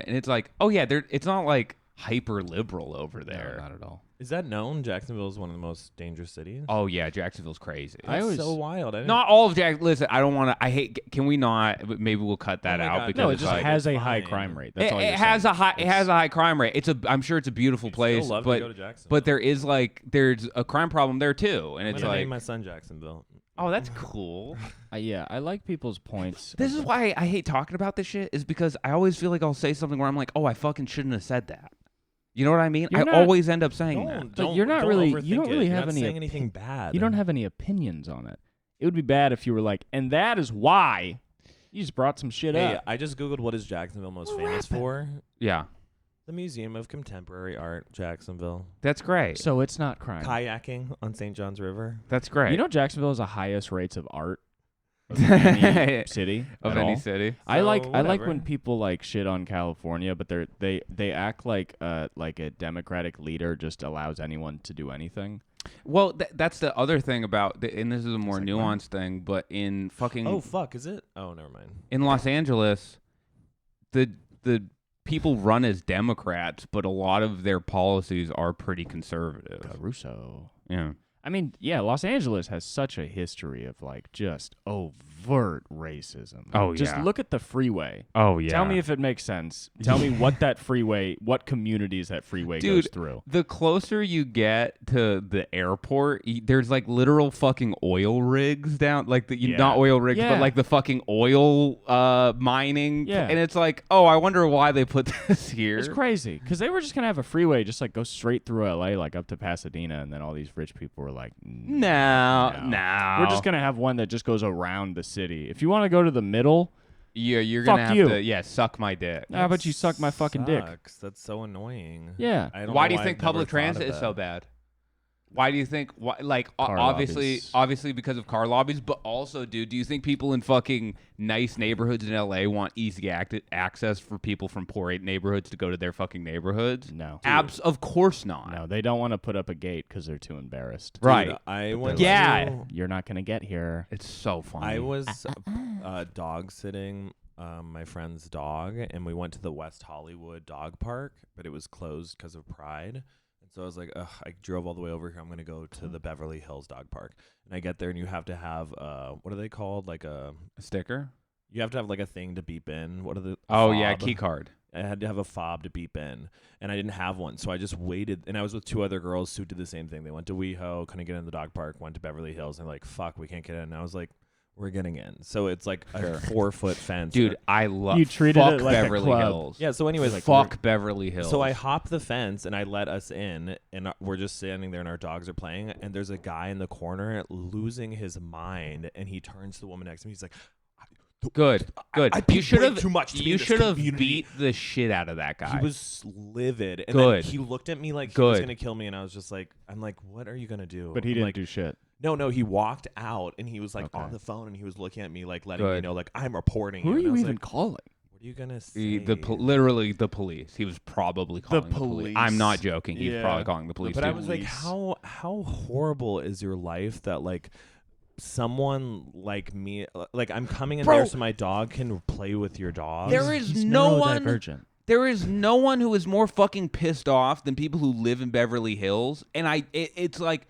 And it's like, oh yeah, it's not like hyper liberal over there. No, not at all. Is that known? Jacksonville is one of the most dangerous cities. Oh yeah, Jacksonville's crazy. I That's always- so wild. I didn't- Not all of Listen, I don't want to. I hate. Can we not? Maybe we'll cut that my out God, because No, it it's just like, has a it's high fine. crime rate. That's all it you're has saying. a high. It has a high crime rate. I'm sure it's a beautiful I'd place, still love but to go to Jacksonville. but there's a crime problem there too, and I'm it's gonna like, name my son Jacksonville. oh, that's cool. Yeah, I like people's points. This is why I hate talking about this shit, is because I always feel like I'll say something where I'm like, oh, I fucking shouldn't have said that. You know what I mean? You're I not- always end up saying that. But you're not really- you don't really You're have not any saying anything bad. You don't have any opinions on it. It would be bad if you were like, and that is why you just brought some shit Hey, up. I just googled what is Jacksonville most famous for. Yeah, The Museum of Contemporary Art, Jacksonville. that's great. So it's not crime. Kayaking on St. John's River. That's great. You know, Jacksonville has the highest rates of art of any city of at any all. city. I like whatever. when people like shit on California, but they act like a democratic leader just allows anyone to do anything. Well, that's the other thing about, and this is a more It's like, nuanced thing, but in fucking Oh fuck, is it? Oh, never mind. in Los Angeles, the people run as Democrats, but a lot of their policies are pretty conservative. Caruso. Yeah. I mean, yeah, Los Angeles has such a history of like just overt racism. Oh, just yeah. look at the freeway. Oh yeah. Tell me if it makes sense. Tell me what communities that freeway goes Dude, through. the closer you get to the airport, there's like literal fucking oil rigs down, like Yeah. not oil rigs, Yeah. but like the fucking oil mining. Yeah. And it's like, oh, I wonder why they put this here. It's crazy because they were just gonna have a freeway just like go straight through LA, like up to Pasadena, and then all these rich people were like, No. we're just gonna have one that just goes around the city. If you want to go to the middle, Yeah, you're Fuck gonna have you. to, suck my dick. how about you suck my fucking dick? Sucks. That's so annoying. Yeah. I don't Why know do you why think I've never public thought of transit is that. so bad? Why do you think? Like Car obviously, lobbies. because of car lobbies, but also, dude, do you think people in fucking nice neighborhoods in LA want easy access for people from poor neighborhoods to go to their fucking neighborhoods? No. Of course not. No, they don't want to put up a gate because they're too embarrassed. Right. Dude, I went Yeah. to- You're not gonna get here. It's so funny. I was dog sitting my friend's dog, and we went to the West Hollywood dog park, but it was closed because of Pride. And so I was like, ugh, I drove all the way over here. I'm going to go to the Beverly Hills dog park. And I get there, and you have to have, what are they called? Like a sticker. you have to have like a thing to beep in. What are the Oh yeah, fob? key card. I had to have a fob to beep in, and I didn't have one. So I just waited, and I was with two other girls who did the same thing. They went to WeHo, couldn't get in the dog park, went to Beverly Hills, and they're like, fuck, we can't get in. And I was like, we're getting in. So it's like a 4-foot fence. Dude, I love. You treated fuck it like a Beverly club. Hills. Yeah, so anyways, like, fuck Beverly Hills. so I hop the fence and I let us in, and we're just standing there and our dogs are playing, and there's a guy in the corner losing his mind, and he turns to the woman next to me. He's like, Good. I You paid should way have too much to be You in this should have community. beat the shit out of that guy. He was livid. And Good. then he looked at me like he was Good. going to kill me. And I was just like, I'm like, what are you going to do? But he I'm didn't like, do shit. No, he walked out and he was like Okay. on the phone and he was looking at me like letting me Good. know like I'm reporting Who you. are And I you was even like, calling? what are you going to say? Literally the police. He was probably calling the police. I'm not joking. He's Yeah. probably calling the police. But too. I was like, how horrible is your life that like someone like me, like I'm coming in there so my dog can play with your dog. There is He's no one. neurodivergent. There is no one who is more fucking pissed off than people who live in Beverly Hills. And it's like,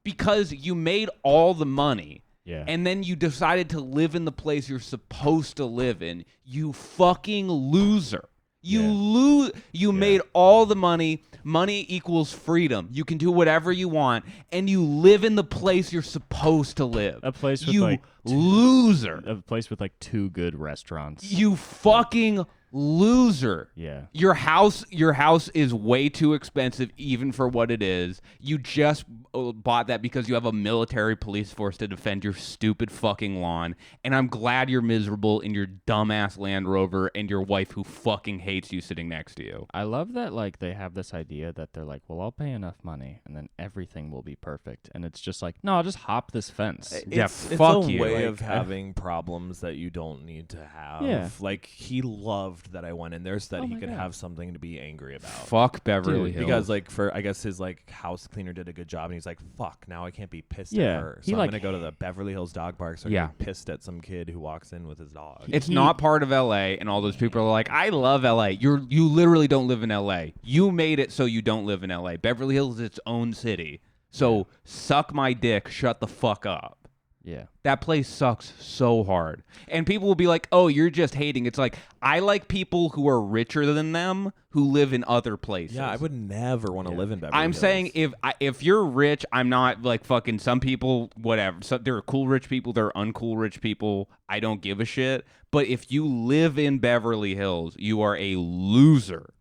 because you made all the money. Yeah. And then you decided to live in the place you're supposed to live in. You fucking loser. You made all the money. Money equals freedom. You can do whatever you want, and you live in the place you're supposed to live. A place with you like loser. a place with like 2 good restaurants. You fucking loser. Yeah. Your house is way too expensive even for what it is. You just bought that because you have a military police force to defend your stupid fucking lawn. And I'm glad you're miserable in your dumbass Land Rover and your wife who fucking hates you sitting next to you. I love that like they have this idea that they're like, well, I'll pay enough money and then everything will be perfect. And it's just like, no, I'll just hop this fence. It's fuck a you. way Like, of having problems that you don't need to have. Yeah. Like he loved that I went in there so that Oh he my could God. have something to be angry about. Fuck Beverly Dude, Hills. Because like I guess his like house cleaner did a good job and he's like, fuck, now I can't be pissed Yeah, at her. he, So I'm like, gonna go to the Beverly Hills dog park so I Yeah. can be pissed at some kid who walks in with his dog. It's not part of LA, and all those people are like, I love LA. You literally don't live in LA. You made it so you don't live in LA. Beverly Hills is its own city. So suck my dick, shut the fuck up. Yeah. That place sucks so hard. And people will be like, oh, you're just hating. It's like, I like people who are richer than them who live in other places. Yeah, I would never want to live in Beverly I'm Hills. saying if you're rich, I'm not like fucking some people, whatever. So there are cool rich people, there are uncool rich people. I don't give a shit. But if you live in Beverly Hills, you are a loser.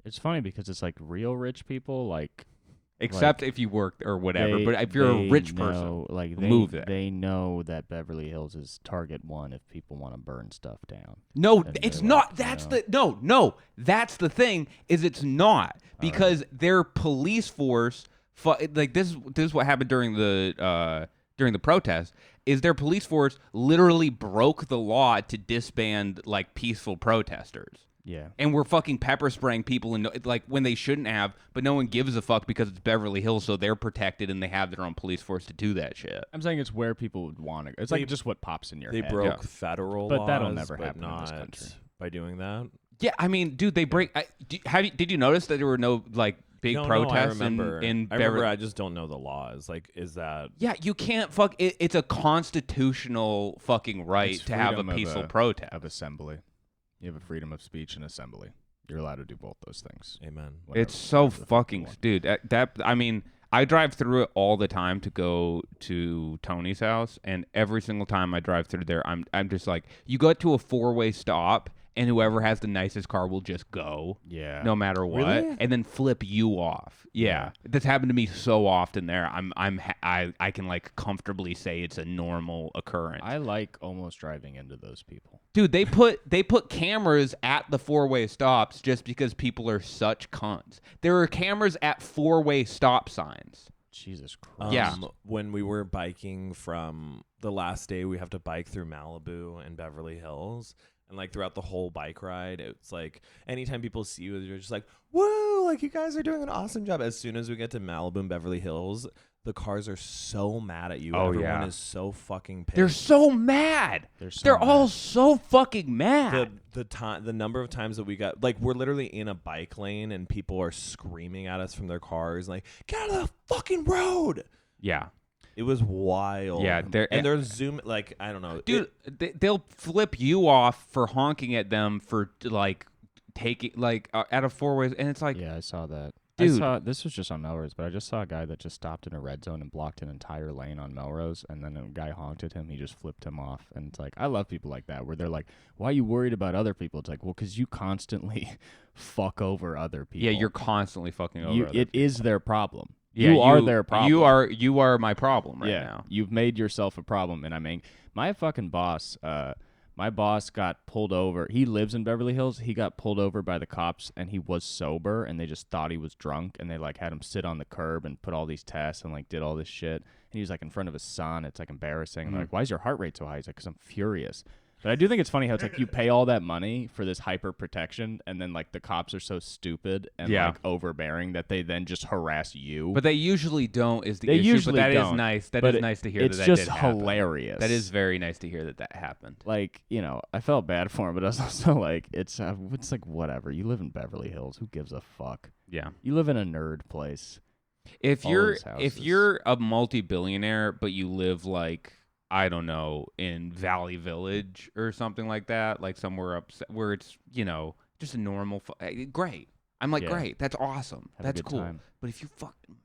It's funny because it's like real rich people like Except if you work or whatever. But if you're a rich person, like move there. They know that Beverly Hills is target 1 if people want to burn stuff down. no, And it's they're not. like, That's no. the no. That's the thing. Is it's not because their police force. Like this is what happened during the protest. Is their police force literally broke the law to disband like peaceful protesters. Yeah. And we're fucking pepper spraying people and like when they shouldn't have, but no one gives a fuck because it's Beverly Hills, so they're protected and they have their own police force to do that shit. I'm saying it's where people would want to go. It's like just what pops in your they head. broke federal But laws, that'll never but happen in this not country. by doing that. Yeah, I mean, dude, they break. Did you notice that there were no like big No, protests I remember. in I Beverly? remember. I just don't know the laws. Like, is that? Yeah, you can't fuck. It's a constitutional fucking right It's to have a freedom of peaceful a- protest. Of assembly. You have a freedom of speech and assembly. You're allowed to do both those things. Amen. Whatever- It's so whatever the fuck you fucking want. dude. That I mean, I drive through it all the time to go to Tony's house, and every single time I drive through there, I'm just like, you go to a 4-way stop, and whoever has the nicest car will just go, Yeah. no matter what, Really? and then flip you off. Yeah, that's happened to me so often there. I can like comfortably say it's a normal occurrence. I like almost driving into those people. Dude, they put cameras at the 4-way stops just because people are such cunts. There are cameras at 4-way stop signs. Jesus Christ. Yeah. When we were biking from the last day, we have to bike through Malibu and Beverly Hills. And like throughout the whole bike ride, it's like anytime people see you, you're just like, whoa, like you guys are doing an awesome job. As soon as we get to Malibu and Beverly Hills, the cars are so mad at you. Oh, Everyone yeah. is so fucking pissed. They're so mad. They're all mad. so fucking mad. the number of times that we got, like, we're literally in a bike lane and people are screaming at us from their cars, like, get out of the fucking road. Yeah. It was wild. Yeah, they're zooming, like, I don't know. Dude, they'll flip you off for honking at them for like taking like out of 4-ways, and it's like, Yeah, I saw that. Dude. This was just on Melrose, but I just saw a guy that just stopped in a red zone and blocked an entire lane on Melrose, and then a guy honked at him. He just flipped him off, and it's like, I love people like that, where they're like, "Why are you worried about other people?" It's like, well, because you constantly fuck over other people. yeah, you're constantly fucking over. other It is their problem. Yeah, you are their problem. You are my problem right now. You've made yourself a problem. And I mean, my fucking boss, My boss got pulled over. He lives in Beverly Hills. He got pulled over by the cops, and he was sober, and they just thought he was drunk, and they like had him sit on the curb and put all these tests and like did all this shit. And he was like in front of his son. It's like embarrassing. And they're like, "Why is your heart rate so high?" He's like, "'Cause I'm furious." But I do think it's funny how it's like you pay all that money for this hyper protection, and then like the cops are so stupid and like overbearing that they then just harass you. But they usually don't. Is the They issue? usually But that don't. is nice. That But is nice to hear. It's that just did happen. hilarious. That is very nice to hear that happened. Like, you know, I felt bad for him, but I was also like, it's like whatever. You live in Beverly Hills. Who gives a fuck? Yeah. You live in a nerd place. If All you're these houses. a multi-billionaire, but you live like, I don't know, in Valley Village or something like that, like somewhere up where it's, you know, just a normal great. I'm like, Yeah. great. That's awesome. Have a That's good cool. time. But if you fucking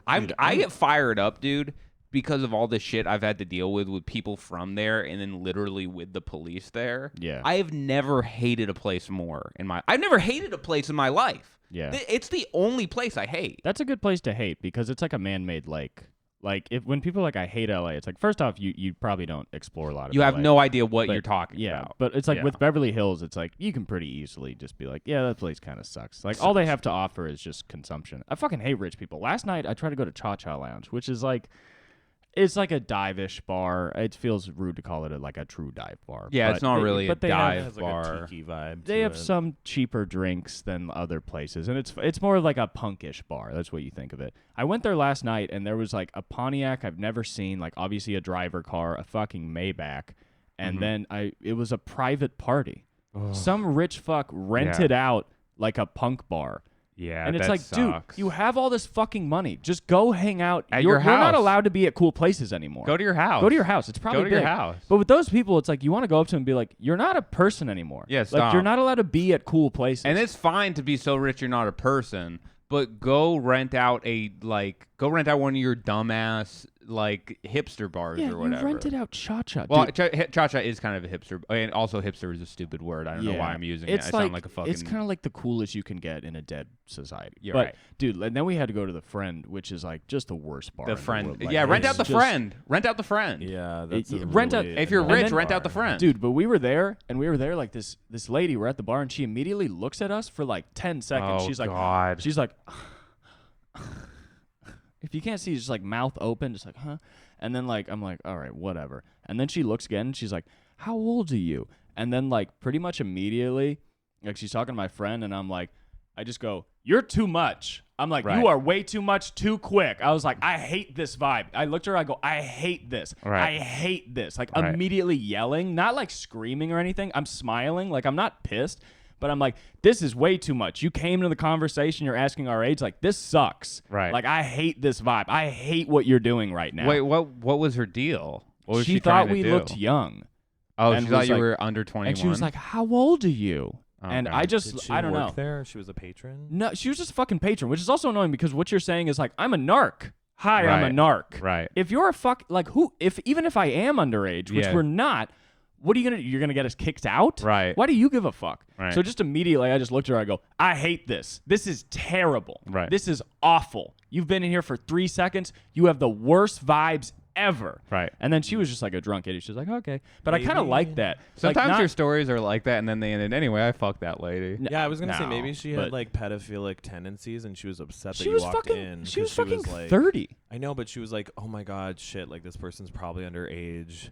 I get fired up, dude, because of all the shit I've had to deal with people from there and then literally with the police there. Yeah. I have never hated a place more I've never hated a place in my life. Yeah. It's the only place I hate. That's a good place to hate because it's like a man-made lake. Like when people are like, I hate LA, it's like, first off, you probably don't explore a lot of You have LA. no idea what But, you're talking yeah, about. but it's like Yeah. with Beverly Hills, it's like you can pretty easily just be like, yeah, that place kind of sucks. Like all they have to offer is just consumption. I fucking hate rich people. Last night I tried to go to Cha Cha Lounge, which is like, it's like a dive-ish bar. It feels rude to call it like a true dive bar. Yeah, but it's not really a but they dive It has like bar. a tiki vibe. They to have it. some cheaper drinks than other places, and it's more like a punkish bar. That's what you think of it. I went there last night, and there was like a Pontiac I've never seen, like obviously a driver car, a fucking Maybach, and then it was a private party. Some rich fuck rented out like a punk bar. Yeah, And it's that like, sucks. dude, you have all this fucking money. Just go hang out. At you're your not house. allowed to be at cool places anymore. Go to your house. Go to your house. It's probably Go to your big. house. But with those people, it's like you want to go up to them and be like, you're not a person anymore. Yeah, Like stop. you're not allowed to be at cool places. And it's fine to be so rich you're not a person, but go rent out one of your dumbass like hipster bars yeah, or whatever. you rented out Cha Cha. Well, cha-cha is kind of a hipster, and also hipster is a stupid word. I don't know why I'm using it. I sound like a fucking. It's kind of like the coolest you can get in a dead society. You're but, right. dude, and then we had to go to the Friend, which is like just the worst bar. the in friend. world. Like, Yeah, rent it's out the just- friend. Rent out the friend. Yeah, that's a rent out- really If you're annoying rich, rent out the bar. friend. Dude, but we were there, and like this lady. We're at the bar, and she immediately looks at us for like 10 seconds. Oh, she's like, God. she's like, if you can't see, just like mouth open, just like, huh? And then like I'm like, all right, whatever. And then she looks again, and she's like, how old are you? And then like pretty much immediately, like she's talking to my friend, and I'm like, I just go, you're too much. I'm like, Right. you are way too much, too quick. I was like, I hate this vibe. I looked at her, I go, I hate this. Right. I hate this. Like Right. immediately yelling, not like screaming or anything. I'm smiling, like I'm not pissed, but I'm like, this is way too much. You came to the conversation, you're asking our age, like this sucks. Right. Like I hate this vibe. I hate what you're doing right now. Wait, what was her deal? What was she she thought trying to we do? looked young. Oh, and she thought was you like- were under 21. And she was like, how old are you? Oh, and God. I Did just, she I don't work know. there? She was a patron. No, she was just a fucking patron, which is also annoying because what you're saying is like, I'm a narc. Hi, I'm Right. a narc. Right. If you're a like who, even if I am underage, which Yeah. we're not, what are you you're gonna get us kicked out? Right. Why do you give a fuck? Right. So just immediately I just looked at her, I go, I hate this. This is terrible. Right. This is awful. You've been in here for 3 seconds. You have the worst vibes ever. Right. And then she was just like a drunk idiot. She was like, okay. But I kind of Maybe. like that. Sometimes like, your stories are like that, and then they ended anyway. I fucked that lady. Yeah, I was gonna say No, maybe she but- had like pedophilic tendencies, and she was upset that she you was walked fucking. in. She was 'cause fucking like, 30. I know, but she was like, "Oh my god, shit! Like this person's probably underage."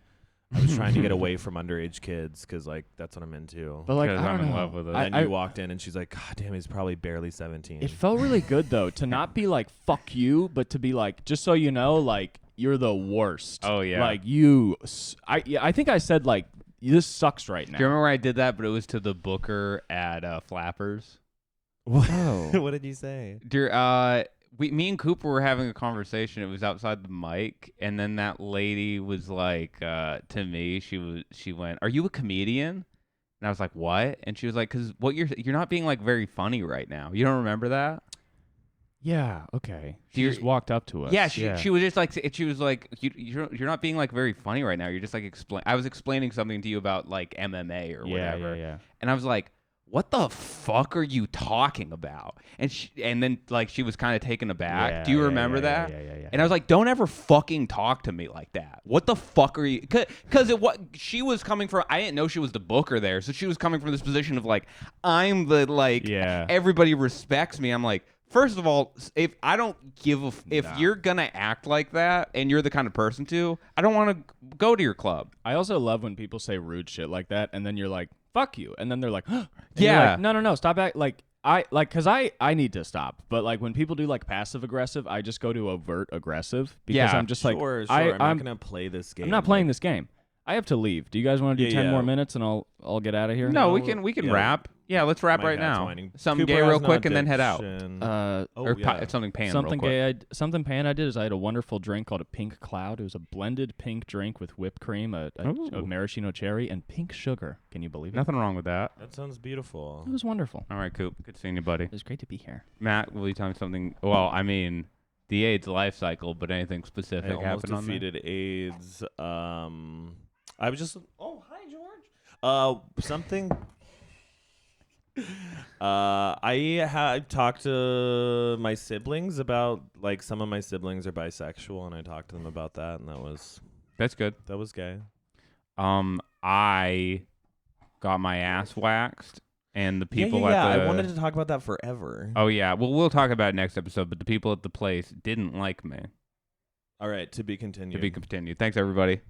I was trying to get away from underage kids because like that's what I'm into. But like, Because I I'm don't in know. love with it. And I- you walked in, and she's like, "God damn, he's probably barely 17." It felt really good though to not be like fuck you, but to be like, just so you know, like you're the worst. Oh, yeah. Like you, I think I said like this sucks right now. Do you remember where I did that? But it was to the booker at Flappers. Oh. What did you say? Me and Cooper were having a conversation. It was outside the mic, and then that lady was like, to me, she went, "Are you a comedian?" And I was like, "What?" And she was like, "'Cause what you're not being like very funny right now. You don't remember that?" Yeah. Okay. She You're- just walked up to us. Yeah, she was just like, she was like, you're not being like very funny right now. You're just like I was explaining something to you about like MMA or Yeah. whatever, Yeah. Yeah. and I was like, what the fuck are you talking about? And then like she was kind of taken aback. Yeah, Do you yeah, remember yeah, that? Yeah. And I was like, don't ever fucking talk to me like that. What the fuck are you? Because she was coming from. I didn't know she was the booker there, so she was coming from this position of like, I'm the like. Yeah. Everybody respects me. I'm like, first of all, if I don't give a if Nah. you're gonna act like that and you're the kind of person to, I don't want to go to your club. I also love when people say rude shit like that, and then you're like, "Fuck you," and then they're like, and you're Yeah. like, no, stop act like because I need to stop. But like when people do like passive aggressive, I just go to overt aggressive because Yeah. I'm just like, Sure. I'm I'm not gonna play this game. I'm not playing this game. I have to leave. Do you guys want to do 10 Yeah. more minutes and I'll get out of here? No, we No, can yeah. wrap. Yeah, let's wrap My right cat's now. whining. Something Cooper gay has real an quick and then head out. addiction. Uh, Oh, yeah. Something pan something real quick. something pan I did is I had a wonderful drink called a Pink Cloud. It was a blended pink drink with whipped cream, a Ooh. maraschino cherry, and pink sugar. Can you believe it? Nothing wrong with that. That sounds beautiful. It was wonderful. All right, Coop. Good seeing you, buddy. It was great to be here. Matt, will you tell me something? Well, I mean, the AIDS life cycle, but anything specific I almost happened on there? defeated AIDS. I was just. Oh, hi, George. Something. I talked to my siblings about like some of my siblings are bisexual, and I talked to them about that, and That's good. that was gay. I got my ass waxed, and the people yeah. at the. I wanted to talk about that forever. Oh yeah, well we'll talk about it next episode. But the people at the place didn't like me. All right, to be continued. To be continued. Thanks everybody.